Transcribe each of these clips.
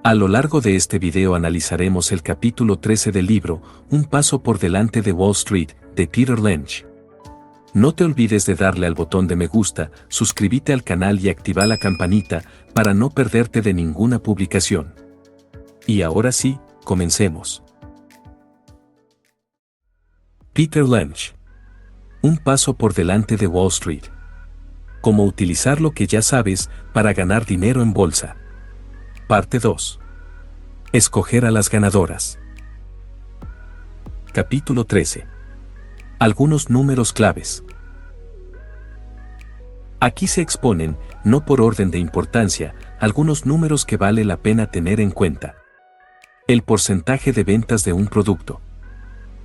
A lo largo de este video analizaremos el capítulo 13 del libro, Un paso por delante de Wall Street, de Peter Lynch. No te olvides de darle al botón de me gusta, suscríbete al canal y activa la campanita, para no perderte de ninguna publicación. Y ahora sí, comencemos. Peter Lynch. Un paso por delante de Wall Street. Cómo utilizar lo que ya sabes para ganar dinero en bolsa. Parte 2. Escoger a las ganadoras. Capítulo 13. Algunos números claves. Aquí se exponen, no por orden de importancia, algunos números que vale la pena tener en cuenta. El porcentaje de ventas de un producto.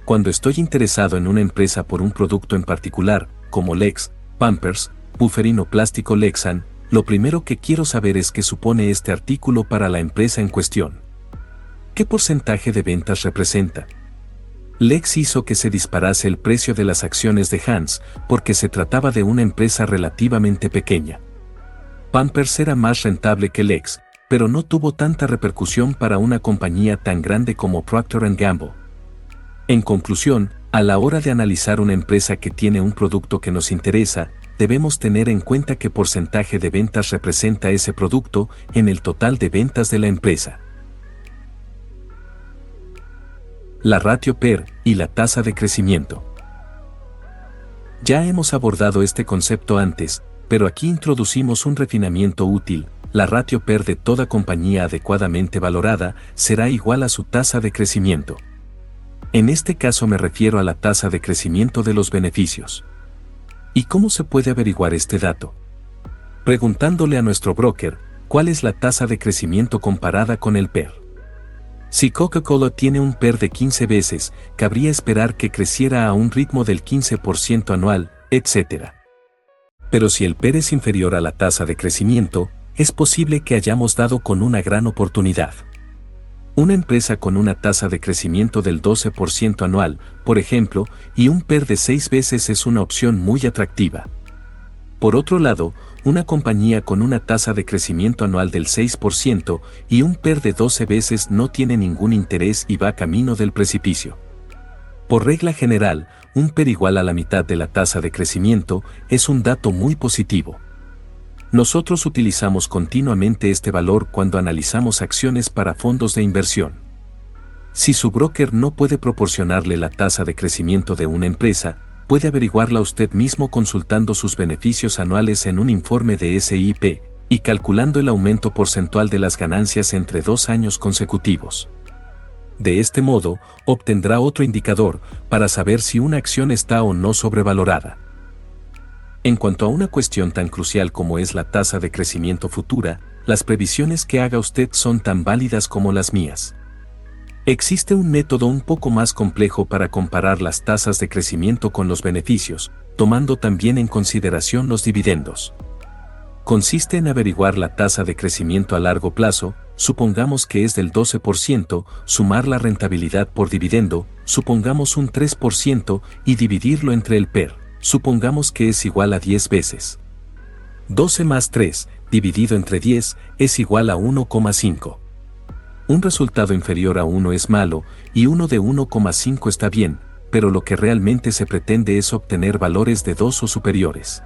Cuando estoy interesado en una empresa por un producto en particular, como Lex, Pampers, Bufferin o Plástico Lexan, lo primero que quiero saber es qué supone este artículo para la empresa en cuestión. ¿Qué porcentaje de ventas representa? Lex hizo que se disparase el precio de las acciones de Hans, porque se trataba de una empresa relativamente pequeña. Pampers era más rentable que Lex, pero no tuvo tanta repercusión para una compañía tan grande como Procter & Gamble. En conclusión, a la hora de analizar una empresa que tiene un producto que nos interesa, debemos tener en cuenta qué porcentaje de ventas representa ese producto en el total de ventas de la empresa. La ratio PER y la tasa de crecimiento. Ya hemos abordado este concepto antes, pero aquí introducimos un refinamiento útil. La ratio PER de toda compañía adecuadamente valorada será igual a su tasa de crecimiento. En este caso me refiero a la tasa de crecimiento de los beneficios. ¿Y cómo se puede averiguar este dato? Preguntándole a nuestro broker, ¿cuál es la tasa de crecimiento comparada con el PER? Si Coca-Cola tiene un PER de 15 veces, cabría esperar que creciera a un ritmo del 15% anual, etc. Pero si el PER es inferior a la tasa de crecimiento, es posible que hayamos dado con una gran oportunidad. Una empresa con una tasa de crecimiento del 12% anual, por ejemplo, y un PER de 6 veces es una opción muy atractiva. Por otro lado, una compañía con una tasa de crecimiento anual del 6% y un PER de 12 veces no tiene ningún interés y va camino del precipicio. Por regla general, un PER igual a la mitad de la tasa de crecimiento es un dato muy positivo. Nosotros utilizamos continuamente este valor cuando analizamos acciones para fondos de inversión. Si su broker no puede proporcionarle la tasa de crecimiento de una empresa, puede averiguarla usted mismo consultando sus beneficios anuales en un informe de SIP y calculando el aumento porcentual de las ganancias entre 2 años consecutivos. De este modo, obtendrá otro indicador para saber si una acción está o no sobrevalorada. En cuanto a una cuestión tan crucial como es la tasa de crecimiento futura, las previsiones que haga usted son tan válidas como las mías. Existe un método un poco más complejo para comparar las tasas de crecimiento con los beneficios, tomando también en consideración los dividendos. Consiste en averiguar la tasa de crecimiento a largo plazo, supongamos que es del 12%, sumar la rentabilidad por dividendo, supongamos un 3%, y dividirlo entre el PER. Supongamos que es igual a 10 veces. 12 más 3, dividido entre 10, es igual a 1,5. Un resultado inferior a 1 es malo, y uno de 1,5 está bien, pero lo que realmente se pretende es obtener valores de 2 o superiores.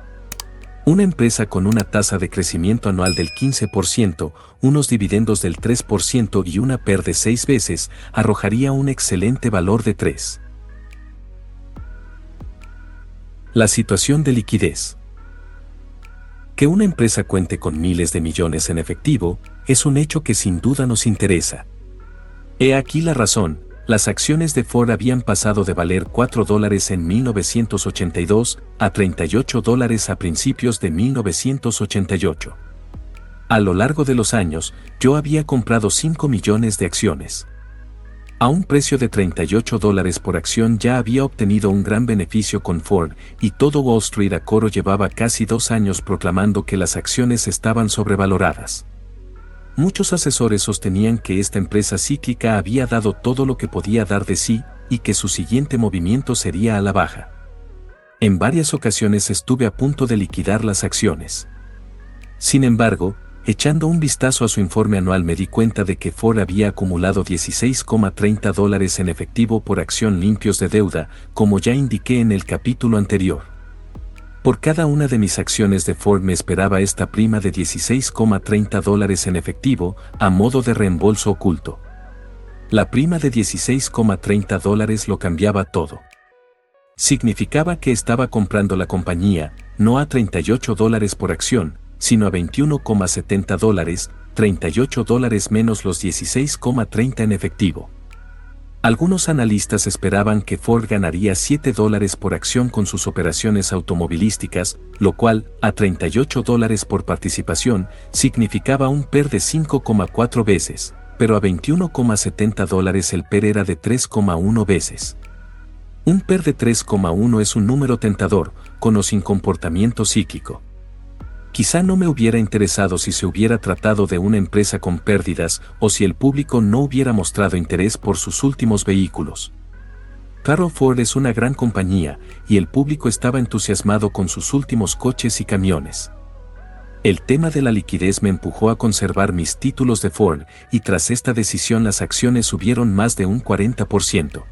Una empresa con una tasa de crecimiento anual del 15%, unos dividendos del 3% y una PER de 6 veces, arrojaría un excelente valor de 3. La situación de liquidez. Que una empresa cuente con miles de millones en efectivo, es un hecho que sin duda nos interesa. He aquí la razón: las acciones de Ford habían pasado de valer $4 en 1982 a $38 a principios de 1988. A lo largo de los años, yo había comprado 5 millones de acciones. A un precio de $38 por acción ya había obtenido un gran beneficio con Ford, y todo Wall Street a coro llevaba casi 2 años proclamando que las acciones estaban sobrevaloradas. Muchos asesores sostenían que esta empresa cíclica había dado todo lo que podía dar de sí, y que su siguiente movimiento sería a la baja. En varias ocasiones estuve a punto de liquidar las acciones. Sin embargo, Echando un vistazo a su informe anual me di cuenta de que Ford había acumulado $16,30 en efectivo por acción limpios de deuda, como ya indiqué en el capítulo anterior. Por cada una de mis acciones de Ford me esperaba esta prima de $16,30 en efectivo, a modo de reembolso oculto. La prima de $16,30 lo cambiaba todo. Significaba que estaba comprando la compañía, no a $38 por acción, sino a $21,70, $38 menos los $16,30 en efectivo. Algunos analistas esperaban que Ford ganaría $7 por acción con sus operaciones automovilísticas, lo cual, a $38 por participación, significaba un PER de 5,4 veces, pero a $21,70 el PER era de 3,1 veces. Un PER de 3,1 es un número tentador, con o sin comportamiento cíclico. Quizá no me hubiera interesado si se hubiera tratado de una empresa con pérdidas o si el público no hubiera mostrado interés por sus últimos vehículos. Claro, Ford es una gran compañía y el público estaba entusiasmado con sus últimos coches y camiones. El tema de la liquidez me empujó a conservar mis títulos de Ford y tras esta decisión las acciones subieron más de un 40%.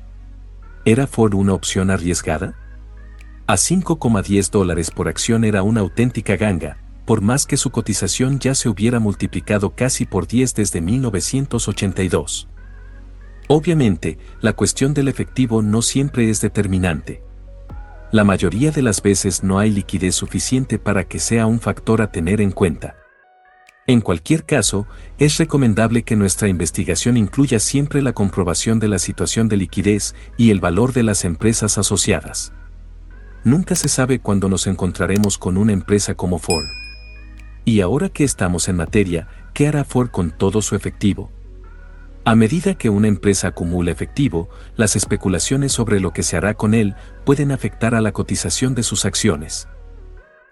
¿Era Ford una opción arriesgada? A $5,10 por acción era una auténtica ganga, por más que su cotización ya se hubiera multiplicado casi por 10 desde 1982. Obviamente, la cuestión del efectivo no siempre es determinante. La mayoría de las veces no hay liquidez suficiente para que sea un factor a tener en cuenta. En cualquier caso, es recomendable que nuestra investigación incluya siempre la comprobación de la situación de liquidez y el valor de las empresas asociadas. Nunca se sabe cuándo nos encontraremos con una empresa como Ford. Y ahora que estamos en materia, ¿qué hará Ford con todo su efectivo? A medida que una empresa acumula efectivo, las especulaciones sobre lo que se hará con él pueden afectar a la cotización de sus acciones.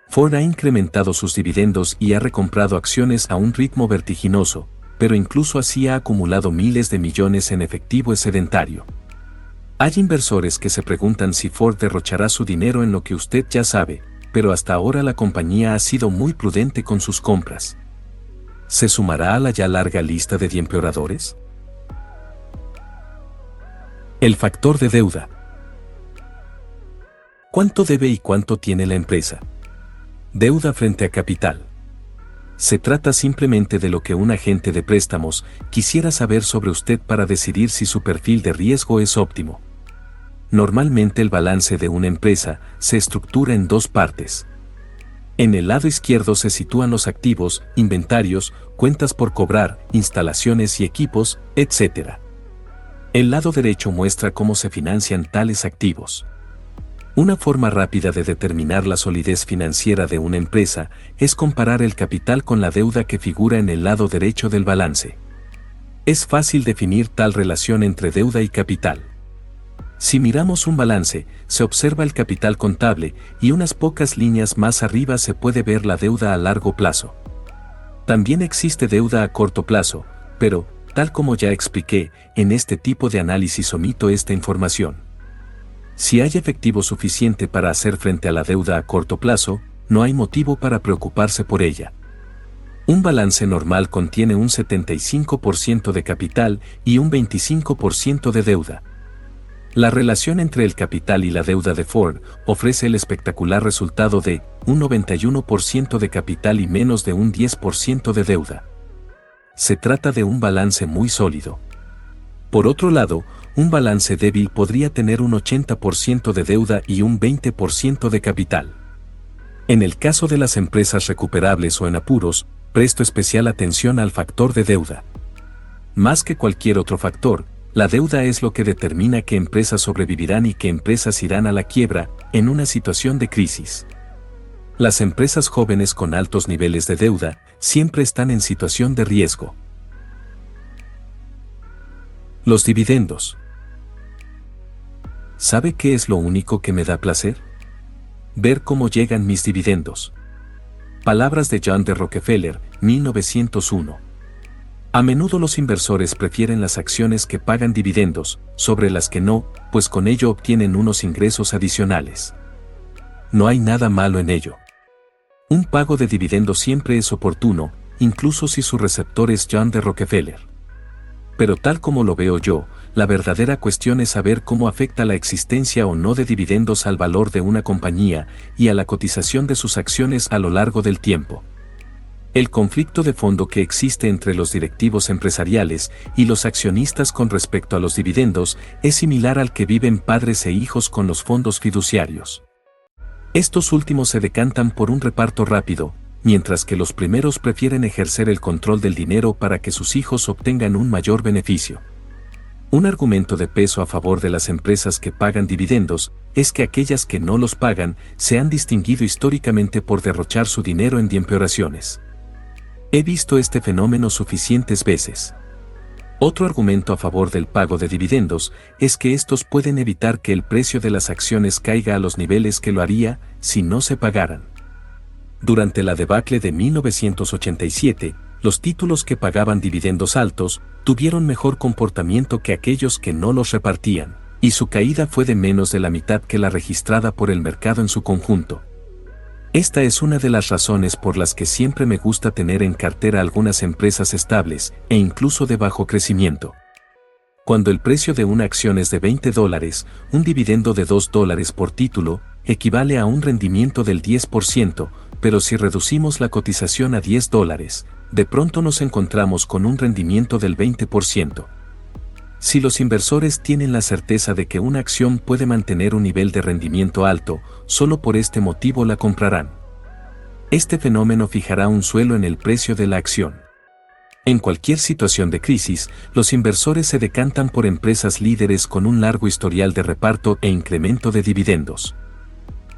Ford ha incrementado sus dividendos y ha recomprado acciones a un ritmo vertiginoso, pero incluso así ha acumulado miles de millones en efectivo excedentario. Hay inversores que se preguntan si Ford derrochará su dinero en lo que usted ya sabe, pero hasta ahora la compañía ha sido muy prudente con sus compras. ¿Se sumará a la ya larga lista de empeoradores? El factor de deuda. ¿Cuánto debe y cuánto tiene la empresa? Deuda frente a capital. Se trata simplemente de lo que un agente de préstamos quisiera saber sobre usted para decidir si su perfil de riesgo es óptimo. Normalmente el balance de una empresa se estructura en dos partes. En el lado izquierdo se sitúan los activos, inventarios, cuentas por cobrar, instalaciones y equipos, etc. El lado derecho muestra cómo se financian tales activos. Una forma rápida de determinar la solidez financiera de una empresa es comparar el capital con la deuda que figura en el lado derecho del balance. Es fácil definir tal relación entre deuda y capital. Si miramos un balance, se observa el capital contable y unas pocas líneas más arriba se puede ver la deuda a largo plazo. También existe deuda a corto plazo, pero, tal como ya expliqué, en este tipo de análisis omito esta información. Si hay efectivo suficiente para hacer frente a la deuda a corto plazo, no hay motivo para preocuparse por ella. Un balance normal contiene un 75% de capital y un 25% de deuda. La relación entre el capital y la deuda de Ford ofrece el espectacular resultado de un 91% de capital y menos de un 10% de deuda. Se trata de un balance muy sólido. Por otro lado, un balance débil podría tener un 80% de deuda y un 20% de capital. En el caso de las empresas recuperables o en apuros, presto especial atención al factor de deuda. Más que cualquier otro factor, la deuda es lo que determina qué empresas sobrevivirán y qué empresas irán a la quiebra en una situación de crisis. Las empresas jóvenes con altos niveles de deuda siempre están en situación de riesgo. Los dividendos. ¿Sabe qué es lo único que me da placer? Ver cómo llegan mis dividendos. Palabras de John D. Rockefeller, 1901. A menudo los inversores prefieren las acciones que pagan dividendos, sobre las que no, pues con ello obtienen unos ingresos adicionales. No hay nada malo en ello. Un pago de dividendos siempre es oportuno, incluso si su receptor es John D. Rockefeller. Pero tal como lo veo yo, la verdadera cuestión es saber cómo afecta la existencia o no de dividendos al valor de una compañía y a la cotización de sus acciones a lo largo del tiempo. El conflicto de fondo que existe entre los directivos empresariales y los accionistas con respecto a los dividendos es similar al que viven padres e hijos con los fondos fiduciarios. Estos últimos se decantan por un reparto rápido, mientras que los primeros prefieren ejercer el control del dinero para que sus hijos obtengan un mayor beneficio. Un argumento de peso a favor de las empresas que pagan dividendos es que aquellas que no los pagan se han distinguido históricamente por derrochar su dinero en empeoraciones. He visto este fenómeno suficientes veces. Otro argumento a favor del pago de dividendos es que estos pueden evitar que el precio de las acciones caiga a los niveles que lo haría si no se pagaran. Durante la debacle de 1987, los títulos que pagaban dividendos altos tuvieron mejor comportamiento que aquellos que no los repartían, y su caída fue de menos de la mitad que la registrada por el mercado en su conjunto. Esta es una de las razones por las que siempre me gusta tener en cartera algunas empresas estables e incluso de bajo crecimiento. Cuando el precio de una acción es de $20, un dividendo de $2 por título equivale a un rendimiento del 10%, pero si reducimos la cotización a $10, de pronto nos encontramos con un rendimiento del 20%. Si los inversores tienen la certeza de que una acción puede mantener un nivel de rendimiento alto, solo por este motivo la comprarán. Este fenómeno fijará un suelo en el precio de la acción. En cualquier situación de crisis, los inversores se decantan por empresas líderes con un largo historial de reparto e incremento de dividendos.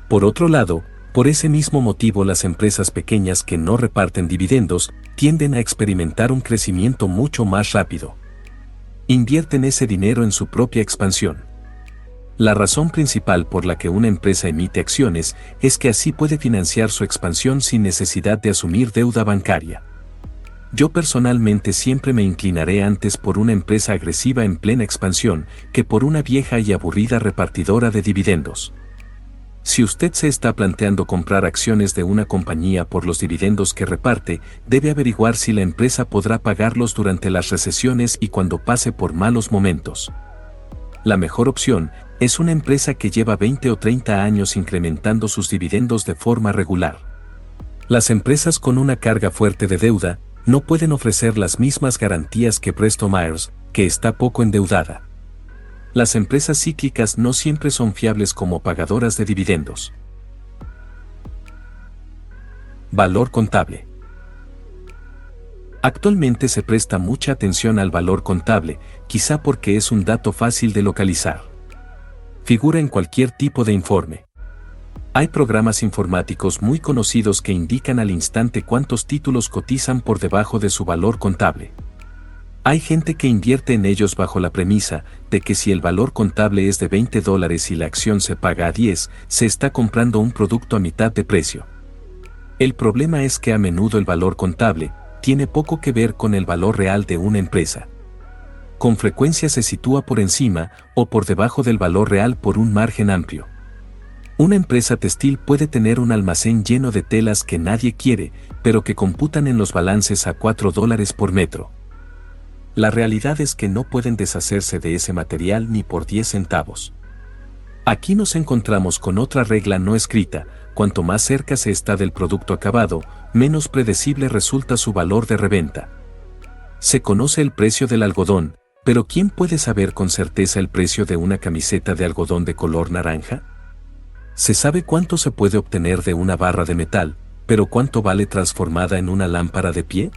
Por otro lado, por ese mismo motivo las empresas pequeñas que no reparten dividendos tienden a experimentar un crecimiento mucho más rápido. Invierten ese dinero en su propia expansión. La razón principal por la que una empresa emite acciones es que así puede financiar su expansión sin necesidad de asumir deuda bancaria. Yo personalmente siempre me inclinaré antes por una empresa agresiva en plena expansión que por una vieja y aburrida repartidora de dividendos. Si usted se está planteando comprar acciones de una compañía por los dividendos que reparte, debe averiguar si la empresa podrá pagarlos durante las recesiones y cuando pase por malos momentos. La mejor opción es una empresa que lleva 20 o 30 años incrementando sus dividendos de forma regular. Las empresas con una carga fuerte de deuda no pueden ofrecer las mismas garantías que Bristol Myers, que está poco endeudada. Las empresas cíclicas no siempre son fiables como pagadoras de dividendos. Valor contable. Actualmente se presta mucha atención al valor contable, quizá porque es un dato fácil de localizar. Figura en cualquier tipo de informe. Hay programas informáticos muy conocidos que indican al instante cuántos títulos cotizan por debajo de su valor contable. Hay gente que invierte en ellos bajo la premisa de que si el valor contable es de $20 y la acción se paga a 10, se está comprando un producto a mitad de precio. El problema es que a menudo el valor contable tiene poco que ver con el valor real de una empresa. Con frecuencia se sitúa por encima o por debajo del valor real por un margen amplio. Una empresa textil puede tener un almacén lleno de telas que nadie quiere, pero que computan en los balances a $4 por metro. La realidad es que no pueden deshacerse de ese material ni por 10 centavos. Aquí nos encontramos con otra regla no escrita: cuanto más cerca se está del producto acabado, menos predecible resulta su valor de reventa. Se conoce el precio del algodón, pero ¿quién puede saber con certeza el precio de una camiseta de algodón de color naranja? Se sabe cuánto se puede obtener de una barra de metal, pero ¿cuánto vale transformada en una lámpara de pie?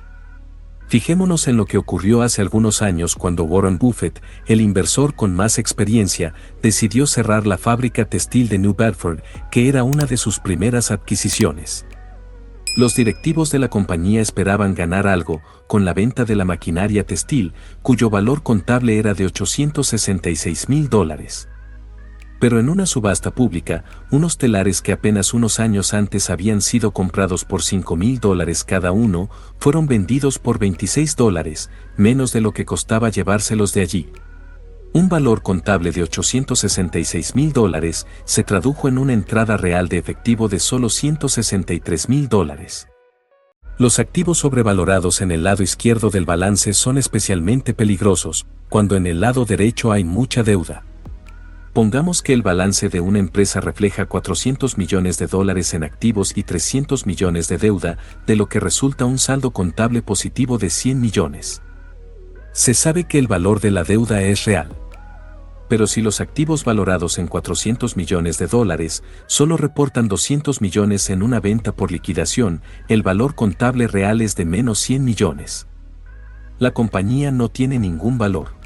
Fijémonos en lo que ocurrió hace algunos años cuando Warren Buffett, el inversor con más experiencia, decidió cerrar la fábrica textil de New Bedford, que era una de sus primeras adquisiciones. Los directivos de la compañía esperaban ganar algo con la venta de la maquinaria textil, cuyo valor contable era de $866,000. Pero en una subasta pública, unos telares que apenas unos años antes habían sido comprados por $5,000 cada uno, fueron vendidos por $26, menos de lo que costaba llevárselos de allí. Un valor contable de $866,000 se tradujo en una entrada real de efectivo de solo $163,000. Los activos sobrevalorados en el lado izquierdo del balance son especialmente peligrosos, cuando en el lado derecho hay mucha deuda. Pongamos que el balance de una empresa refleja 400 millones de dólares en activos y 300 millones de deuda, de lo que resulta un saldo contable positivo de 100 millones. Se sabe que el valor de la deuda es real. Pero si los activos valorados en 400 millones de dólares solo reportan 200 millones en una venta por liquidación, el valor contable real es de menos 100 millones. La compañía no tiene ningún valor.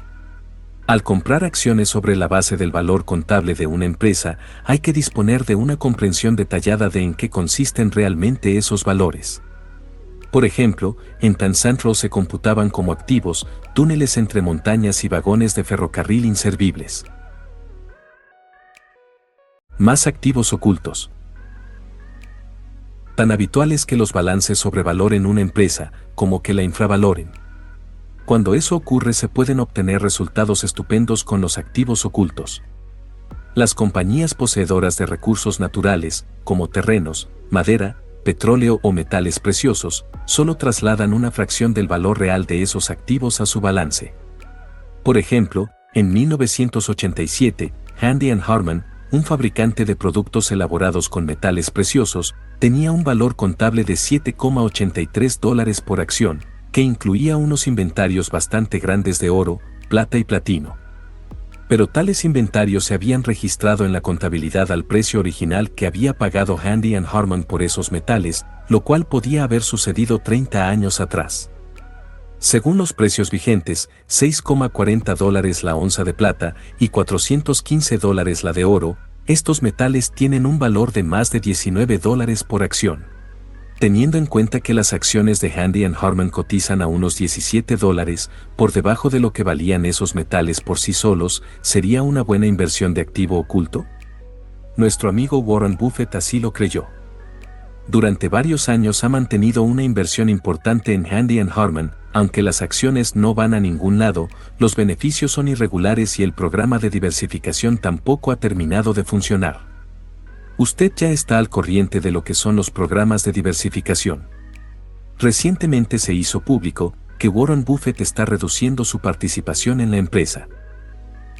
Al comprar acciones sobre la base del valor contable de una empresa, hay que disponer de una comprensión detallada de en qué consisten realmente esos valores. Por ejemplo, en Tanzantro se computaban como activos túneles entre montañas y vagones de ferrocarril inservibles. Más activos ocultos. Tan habitual es que los balances sobrevaloren una empresa, como que la infravaloren. Cuando eso ocurre se pueden obtener resultados estupendos con los activos ocultos. Las compañías poseedoras de recursos naturales, como terrenos, madera, petróleo o metales preciosos, solo trasladan una fracción del valor real de esos activos a su balance. Por ejemplo, en 1987, Handy & Harman, un fabricante de productos elaborados con metales preciosos, tenía un valor contable de $7,83 por acción, que incluía unos inventarios bastante grandes de oro, plata y platino. Pero tales inventarios se habían registrado en la contabilidad al precio original que había pagado Handy & Harman por esos metales, lo cual podía haber sucedido 30 años atrás. Según los precios vigentes, $6,40 la onza de plata y $415 la de oro, estos metales tienen un valor de más de $19 por acción. Teniendo en cuenta que las acciones de Handy & Harman cotizan a unos $17, por debajo de lo que valían esos metales por sí solos, ¿sería una buena inversión de activo oculto? Nuestro amigo Warren Buffett así lo creyó. Durante varios años ha mantenido una inversión importante en Handy & Harman, aunque las acciones no van a ningún lado, los beneficios son irregulares y el programa de diversificación tampoco ha terminado de funcionar. Usted ya está al corriente de lo que son los programas de diversificación. Recientemente se hizo público que Warren Buffett está reduciendo su participación en la empresa.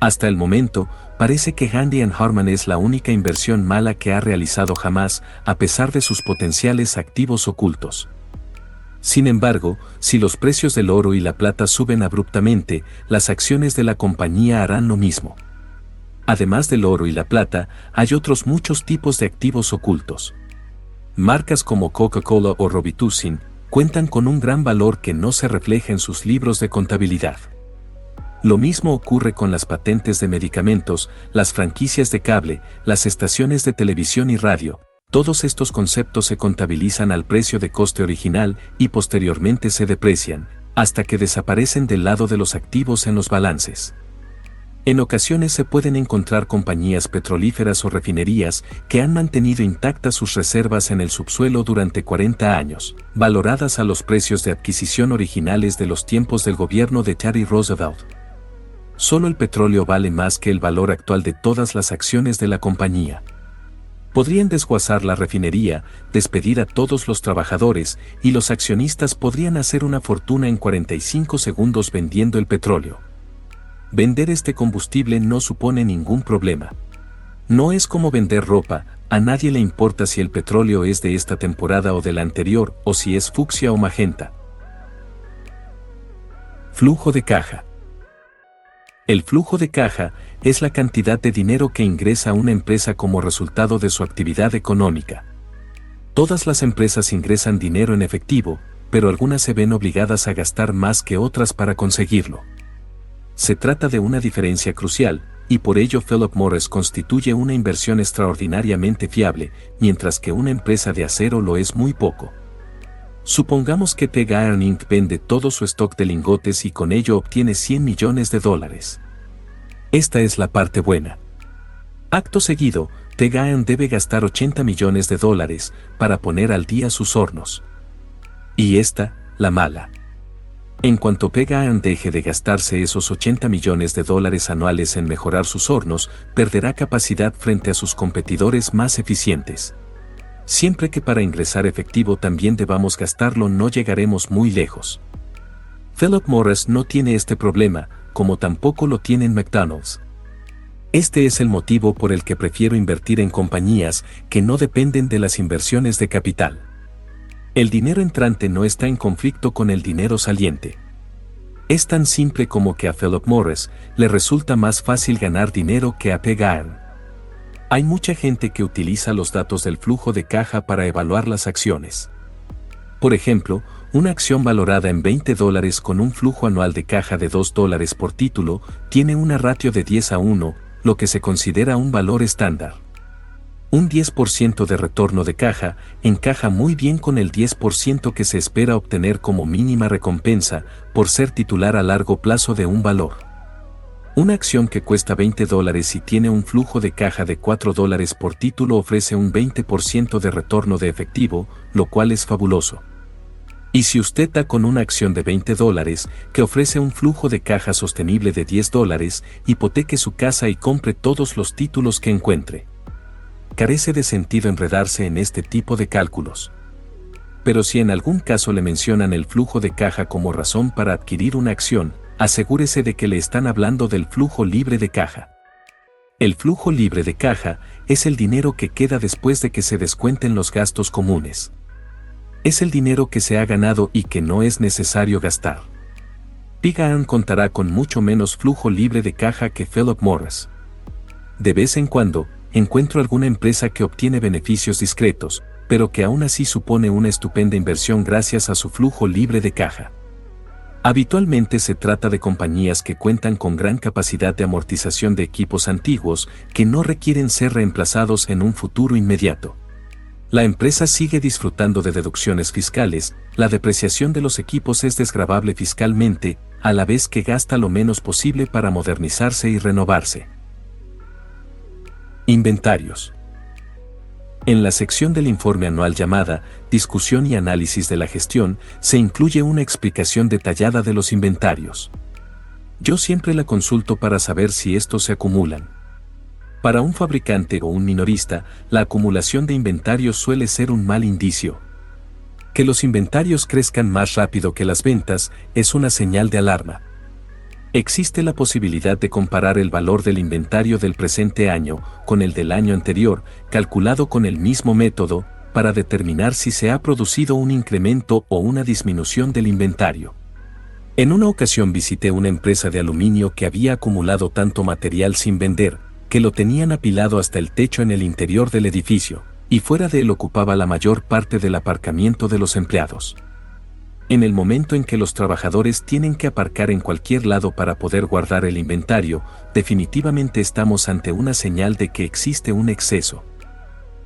Hasta el momento, parece que Handy & Harman es la única inversión mala que ha realizado jamás, a pesar de sus potenciales activos ocultos. Sin embargo, si los precios del oro y la plata suben abruptamente, las acciones de la compañía harán lo mismo. Además del oro y la plata, hay otros muchos tipos de activos ocultos. Marcas como Coca-Cola o Robitussin cuentan con un gran valor que no se refleja en sus libros de contabilidad. Lo mismo ocurre con las patentes de medicamentos, las franquicias de cable, las estaciones de televisión y radio. Todos estos conceptos se contabilizan al precio de coste original y posteriormente se deprecian, hasta que desaparecen del lado de los activos en los balances. En ocasiones se pueden encontrar compañías petrolíferas o refinerías que han mantenido intactas sus reservas en el subsuelo durante 40 años, valoradas a los precios de adquisición originales de los tiempos del gobierno de Teddy Roosevelt. Solo el petróleo vale más que el valor actual de todas las acciones de la compañía. Podrían desguazar la refinería, despedir a todos los trabajadores y los accionistas podrían hacer una fortuna en 45 segundos vendiendo el petróleo. Vender este combustible no supone ningún problema. No es como vender ropa, a nadie le importa si el petróleo es de esta temporada o de la anterior o si es fucsia o magenta. Flujo de caja. El flujo de caja es la cantidad de dinero que ingresa a una empresa como resultado de su actividad económica. Todas las empresas ingresan dinero en efectivo, pero algunas se ven obligadas a gastar más que otras para conseguirlo. Se trata de una diferencia crucial, y por ello Philip Morris constituye una inversión extraordinariamente fiable, mientras que una empresa de acero lo es muy poco. Supongamos que Teg Iron Inc. vende todo su stock de lingotes y con ello obtiene $100 millones. Esta es la parte buena. Acto seguido, Teg Iron debe gastar $80 millones para poner al día sus hornos. Y esta, la mala. En cuanto Teg Iron deje de gastarse esos $80 millones anuales en mejorar sus hornos, perderá capacidad frente a sus competidores más eficientes. Siempre que para ingresar efectivo también debamos gastarlo, no llegaremos muy lejos. Philip Morris no tiene este problema, como tampoco lo tiene en McDonald's. Este es el motivo por el que prefiero invertir en compañías que no dependen de las inversiones de capital. El dinero entrante no está en conflicto con el dinero saliente. Es tan simple como que a Philip Morris le resulta más fácil ganar dinero que a Pegaern. Hay mucha gente que utiliza los datos del flujo de caja para evaluar las acciones. Por ejemplo, una acción valorada en $20 con un flujo anual de caja de $2 por título tiene una ratio de 10:1, lo que se considera un valor estándar. Un 10% de retorno de caja encaja muy bien con el 10% que se espera obtener como mínima recompensa por ser titular a largo plazo de un valor. Una acción que cuesta $20 y tiene un flujo de caja de $4 por título ofrece un 20% de retorno de efectivo, lo cual es fabuloso. Y si usted da con una acción de $20 que ofrece un flujo de caja sostenible de $10, hipoteque su casa y compre todos los títulos que encuentre. Carece de sentido enredarse en este tipo de cálculos. Pero si en algún caso le mencionan el flujo de caja como razón para adquirir una acción, asegúrese de que le están hablando del flujo libre de caja. El flujo libre de caja es el dinero que queda después de que se descuenten los gastos comunes. Es el dinero que se ha ganado y que no es necesario gastar. Pegaern contará con mucho menos flujo libre de caja que Philip Morris. De vez en cuando, encuentro alguna empresa que obtiene beneficios discretos, pero que aún así supone una estupenda inversión gracias a su flujo libre de caja. Habitualmente se trata de compañías que cuentan con gran capacidad de amortización de equipos antiguos que no requieren ser reemplazados en un futuro inmediato. La empresa sigue disfrutando de deducciones fiscales, la depreciación de los equipos es desgravable fiscalmente, a la vez que gasta lo menos posible para modernizarse y renovarse. Inventarios. En la sección del informe anual llamada Discusión y análisis de la gestión, se incluye una explicación detallada de los inventarios. Yo siempre la consulto para saber si estos se acumulan. Para un fabricante o un minorista, la acumulación de inventarios suele ser un mal indicio. Que los inventarios crezcan más rápido que las ventas es una señal de alarma. Existe la posibilidad de comparar el valor del inventario del presente año con el del año anterior, calculado con el mismo método, para determinar si se ha producido un incremento o una disminución del inventario. En una ocasión visité una empresa de aluminio que había acumulado tanto material sin vender, que lo tenían apilado hasta el techo en el interior del edificio, y fuera de él ocupaba la mayor parte del aparcamiento de los empleados. En el momento en que los trabajadores tienen que aparcar en cualquier lado para poder guardar el inventario, definitivamente estamos ante una señal de que existe un exceso.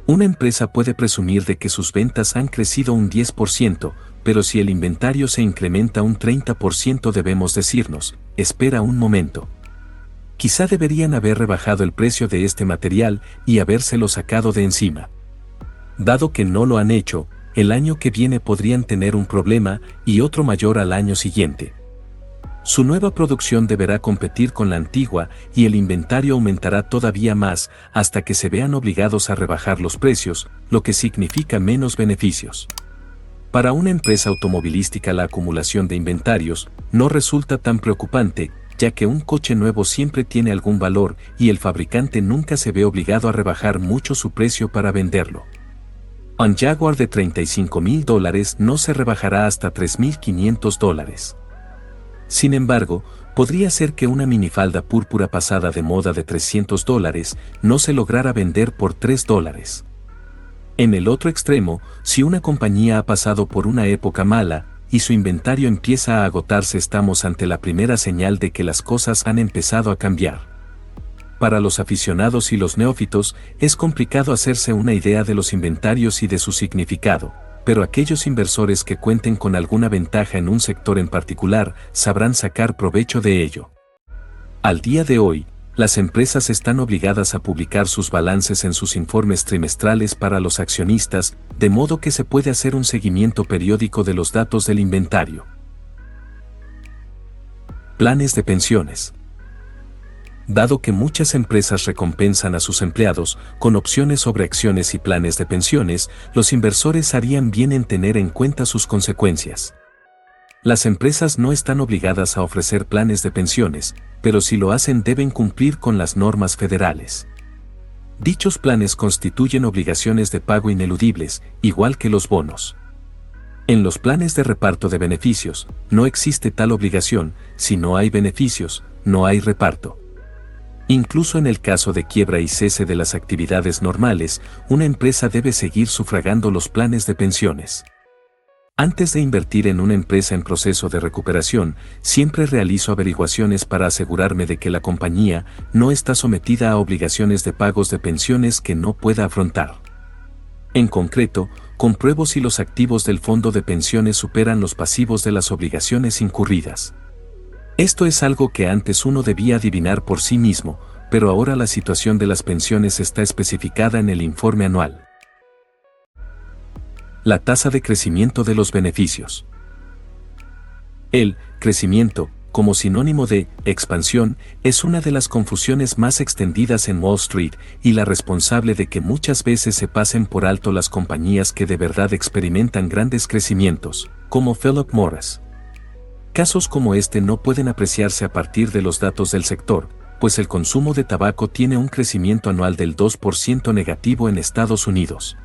Una empresa puede presumir de que sus ventas han crecido un 10%, pero si el inventario se incrementa un 30% debemos decirnos, espera un momento. Quizá deberían haber rebajado el precio de este material y habérselo sacado de encima. Dado que no lo han hecho, el año que viene podrían tener un problema y otro mayor al año siguiente. Su nueva producción deberá competir con la antigua y el inventario aumentará todavía más hasta que se vean obligados a rebajar los precios, lo que significa menos beneficios. Para una empresa automovilística la acumulación de inventarios no resulta tan preocupante, ya que un coche nuevo siempre tiene algún valor y el fabricante nunca se ve obligado a rebajar mucho su precio para venderlo. Un Jaguar de $35,000 no se rebajará hasta $3,500. Sin embargo, podría ser que una minifalda púrpura pasada de moda de $300 no se lograra vender por $3. En el otro extremo, si una compañía ha pasado por una época mala, y su inventario empieza a agotarse, estamos ante la primera señal de que las cosas han empezado a cambiar. Para los aficionados y los neófitos, es complicado hacerse una idea de los inventarios y de su significado, pero aquellos inversores que cuenten con alguna ventaja en un sector en particular sabrán sacar provecho de ello. Al día de hoy, las empresas están obligadas a publicar sus balances en sus informes trimestrales para los accionistas, de modo que se puede hacer un seguimiento periódico de los datos del inventario. Planes de pensiones. Dado que muchas empresas recompensan a sus empleados con opciones sobre acciones y planes de pensiones, los inversores harían bien en tener en cuenta sus consecuencias. Las empresas no están obligadas a ofrecer planes de pensiones, pero si lo hacen deben cumplir con las normas federales. Dichos planes constituyen obligaciones de pago ineludibles, igual que los bonos. En los planes de reparto de beneficios, no existe tal obligación. Si no hay beneficios, no hay reparto. Incluso en el caso de quiebra y cese de las actividades normales, una empresa debe seguir sufragando los planes de pensiones. Antes de invertir en una empresa en proceso de recuperación, siempre realizo averiguaciones para asegurarme de que la compañía no está sometida a obligaciones de pagos de pensiones que no pueda afrontar. En concreto, compruebo si los activos del fondo de pensiones superan los pasivos de las obligaciones incurridas. Esto es algo que antes uno debía adivinar por sí mismo, pero ahora la situación de las pensiones está especificada en el informe anual. La tasa de crecimiento de los beneficios. El crecimiento, como sinónimo de expansión, es una de las confusiones más extendidas en Wall Street y la responsable de que muchas veces se pasen por alto las compañías que de verdad experimentan grandes crecimientos, como Philip Morris. Casos como este no pueden apreciarse a partir de los datos del sector, pues el consumo de tabaco tiene un crecimiento anual del 2% negativo en Estados Unidos.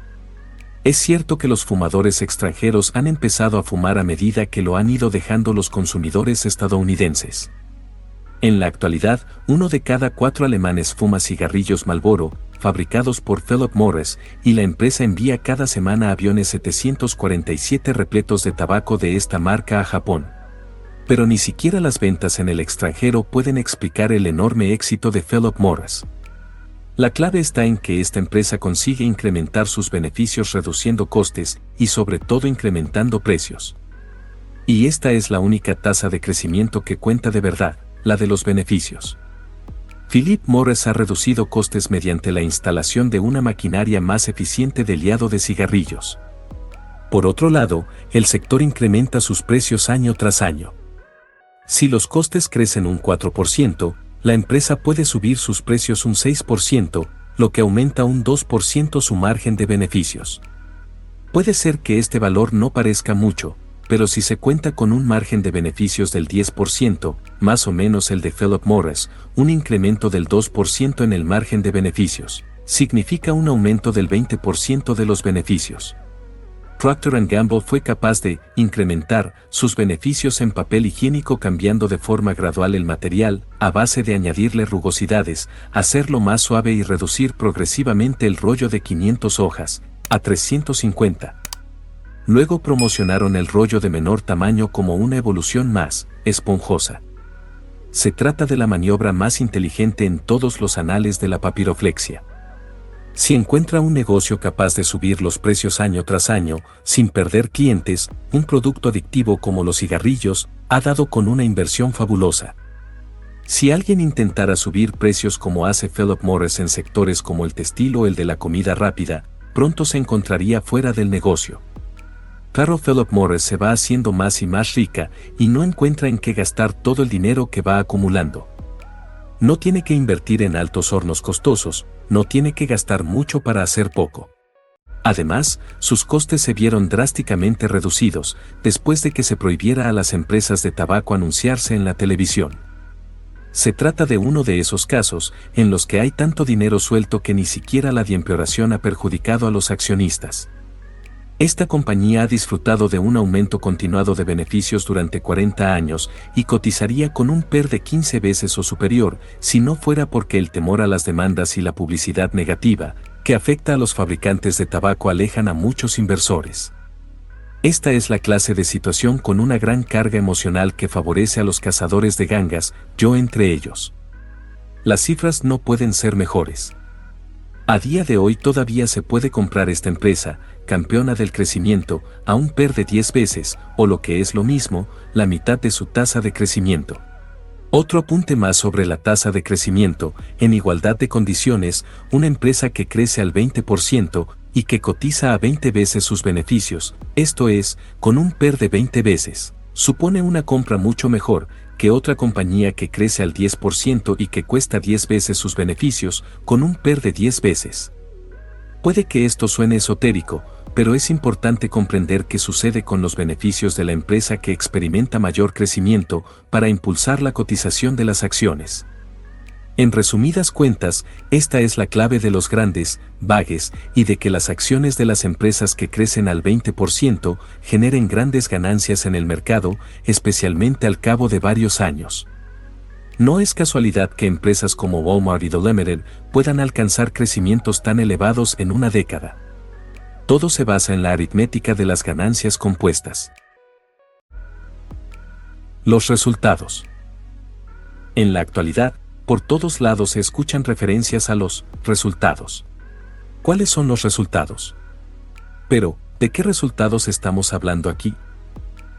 Es cierto que los fumadores extranjeros han empezado a fumar a medida que lo han ido dejando los consumidores estadounidenses. En la actualidad, 1 de cada 4 alemanes fuma cigarrillos Marlboro, fabricados por Philip Morris, y la empresa envía cada semana aviones 747 repletos de tabaco de esta marca a Japón. Pero ni siquiera las ventas en el extranjero pueden explicar el enorme éxito de Philip Morris. La clave está en que esta empresa consigue incrementar sus beneficios reduciendo costes y sobre todo incrementando precios. Y esta es la única tasa de crecimiento que cuenta de verdad, la de los beneficios. Philip Morris ha reducido costes mediante la instalación de una maquinaria más eficiente de liado de cigarrillos. Por otro lado, el sector incrementa sus precios año tras año. Si los costes crecen un 4%, la empresa puede subir sus precios un 6%, lo que aumenta un 2% su margen de beneficios. Puede ser que este valor no parezca mucho, pero si se cuenta con un margen de beneficios del 10%, más o menos el de Philip Morris, un incremento del 2% en el margen de beneficios, significa un aumento del 20% de los beneficios. Procter & Gamble fue capaz de incrementar sus beneficios en papel higiénico cambiando de forma gradual el material, a base de añadirle rugosidades, hacerlo más suave y reducir progresivamente el rollo de 500 hojas a 350. Luego promocionaron el rollo de menor tamaño como una evolución más esponjosa. Se trata de la maniobra más inteligente en todos los anales de la papiroflexia. Si encuentra un negocio capaz de subir los precios año tras año, sin perder clientes, un producto adictivo como los cigarrillos, ha dado con una inversión fabulosa. Si alguien intentara subir precios como hace Philip Morris en sectores como el textil o el de la comida rápida, pronto se encontraría fuera del negocio. Claro, Philip Morris se va haciendo más y más rica y no encuentra en qué gastar todo el dinero que va acumulando. No tiene que invertir en altos hornos costosos, no tiene que gastar mucho para hacer poco. Además, sus costes se vieron drásticamente reducidos después de que se prohibiera a las empresas de tabaco anunciarse en la televisión. Se trata de uno de esos casos en los que hay tanto dinero suelto que ni siquiera la empeoración ha perjudicado a los accionistas. Esta compañía ha disfrutado de un aumento continuado de beneficios durante 40 años y cotizaría con un PER de 15 veces o superior si no fuera porque el temor a las demandas y la publicidad negativa, que afecta a los fabricantes de tabaco, alejan a muchos inversores. Esta es la clase de situación con una gran carga emocional que favorece a los cazadores de gangas, yo entre ellos. Las cifras no pueden ser mejores. A día de hoy todavía se puede comprar esta empresa, campeona del crecimiento, a un PER de 10 veces, o lo que es lo mismo, la mitad de su tasa de crecimiento. Otro apunte más sobre la tasa de crecimiento, en igualdad de condiciones, una empresa que crece al 20% y que cotiza a 20 veces sus beneficios, esto es, con un PER de 20 veces, supone una compra mucho mejor que otra compañía que crece al 10% y que cuesta 10 veces sus beneficios, con un PER de 10 veces. Puede que esto suene esotérico, pero es importante comprender qué sucede con los beneficios de la empresa que experimenta mayor crecimiento para impulsar la cotización de las acciones. En resumidas cuentas, esta es la clave de los grandes bagues y de que las acciones de las empresas que crecen al 20% generen grandes ganancias en el mercado, especialmente al cabo de varios años. No es casualidad que empresas como Walmart y The Limited puedan alcanzar crecimientos tan elevados en una década. Todo se basa en la aritmética de las ganancias compuestas. Los resultados. En la actualidad, por todos lados se escuchan referencias a los resultados. ¿Cuáles son los resultados? Pero, ¿de qué resultados estamos hablando aquí?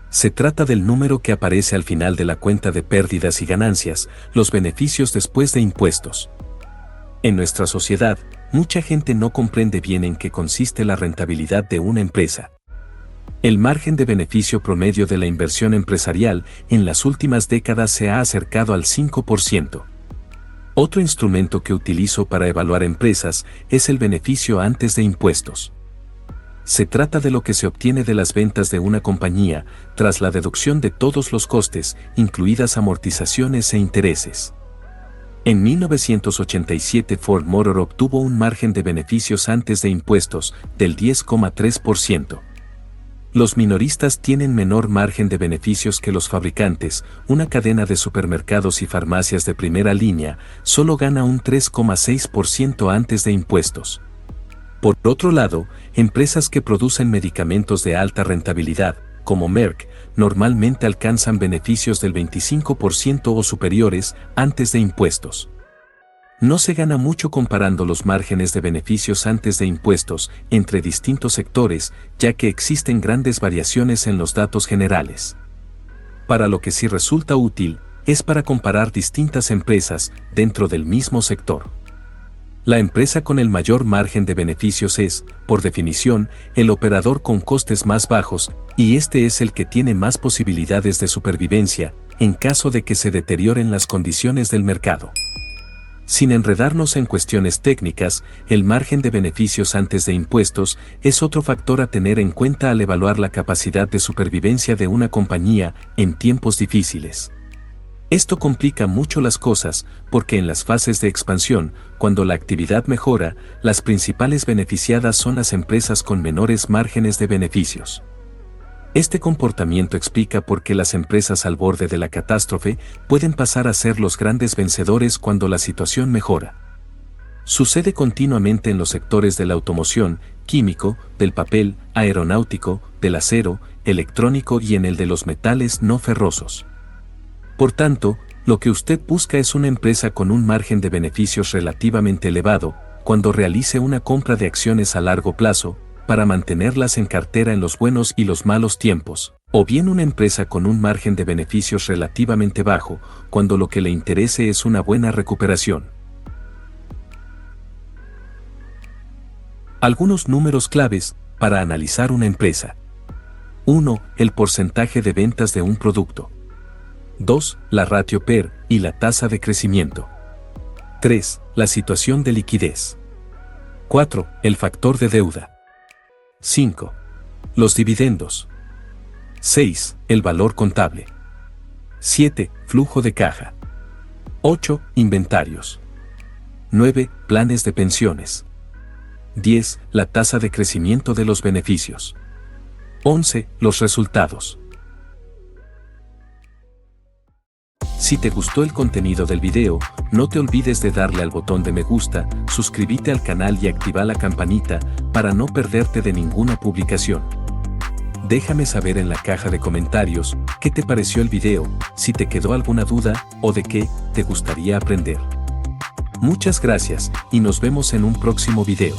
Se trata del número que aparece al final de la cuenta de pérdidas y ganancias, los beneficios después de impuestos. En nuestra sociedad, mucha gente no comprende bien en qué consiste la rentabilidad de una empresa. El margen de beneficio promedio de la inversión empresarial en las últimas décadas se ha acercado al 5%. Otro instrumento que utilizo para evaluar empresas es el beneficio antes de impuestos. Se trata de lo que se obtiene de las ventas de una compañía, tras la deducción de todos los costes, incluidas amortizaciones e intereses. En 1987 Ford Motor obtuvo un margen de beneficios antes de impuestos del 10,3%. Los minoristas tienen menor margen de beneficios que los fabricantes. Una cadena de supermercados y farmacias de primera línea solo gana un 3,6% antes de impuestos. Por otro lado, empresas que producen medicamentos de alta rentabilidad, como Merck, normalmente alcanzan beneficios del 25% o superiores antes de impuestos. No se gana mucho comparando los márgenes de beneficios antes de impuestos entre distintos sectores, ya que existen grandes variaciones en los datos generales. Para lo que sí resulta útil, es para comparar distintas empresas dentro del mismo sector. La empresa con el mayor margen de beneficios es, por definición, el operador con costes más bajos, y este es el que tiene más posibilidades de supervivencia, en caso de que se deterioren las condiciones del mercado. Sin enredarnos en cuestiones técnicas, el margen de beneficios antes de impuestos es otro factor a tener en cuenta al evaluar la capacidad de supervivencia de una compañía en tiempos difíciles. Esto complica mucho las cosas, porque en las fases de expansión, cuando la actividad mejora, las principales beneficiadas son las empresas con menores márgenes de beneficios. Este comportamiento explica por qué las empresas al borde de la catástrofe pueden pasar a ser los grandes vencedores cuando la situación mejora. Sucede continuamente en los sectores de la automoción, químico, del papel, aeronáutico, del acero, electrónico y en el de los metales no ferrosos. Por tanto, lo que usted busca es una empresa con un margen de beneficios relativamente elevado, cuando realice una compra de acciones a largo plazo, para mantenerlas en cartera en los buenos y los malos tiempos, o bien una empresa con un margen de beneficios relativamente bajo, cuando lo que le interese es una buena recuperación. Algunos números claves para analizar una empresa. 1. El porcentaje de ventas de un producto. 2. La ratio PER y la tasa de crecimiento. 3. La situación de liquidez. 4. El factor de deuda. 5. Los dividendos. 6. El valor contable. 7. Flujo de caja. 8. Inventarios. 9. Planes de pensiones. 10. La tasa de crecimiento de los beneficios. 11. Los resultados. Si te gustó el contenido del video, no te olvides de darle al botón de me gusta, suscríbete al canal y activa la campanita para no perderte de ninguna publicación. Déjame saber en la caja de comentarios qué te pareció el video, si te quedó alguna duda o de qué te gustaría aprender. Muchas gracias y nos vemos en un próximo video.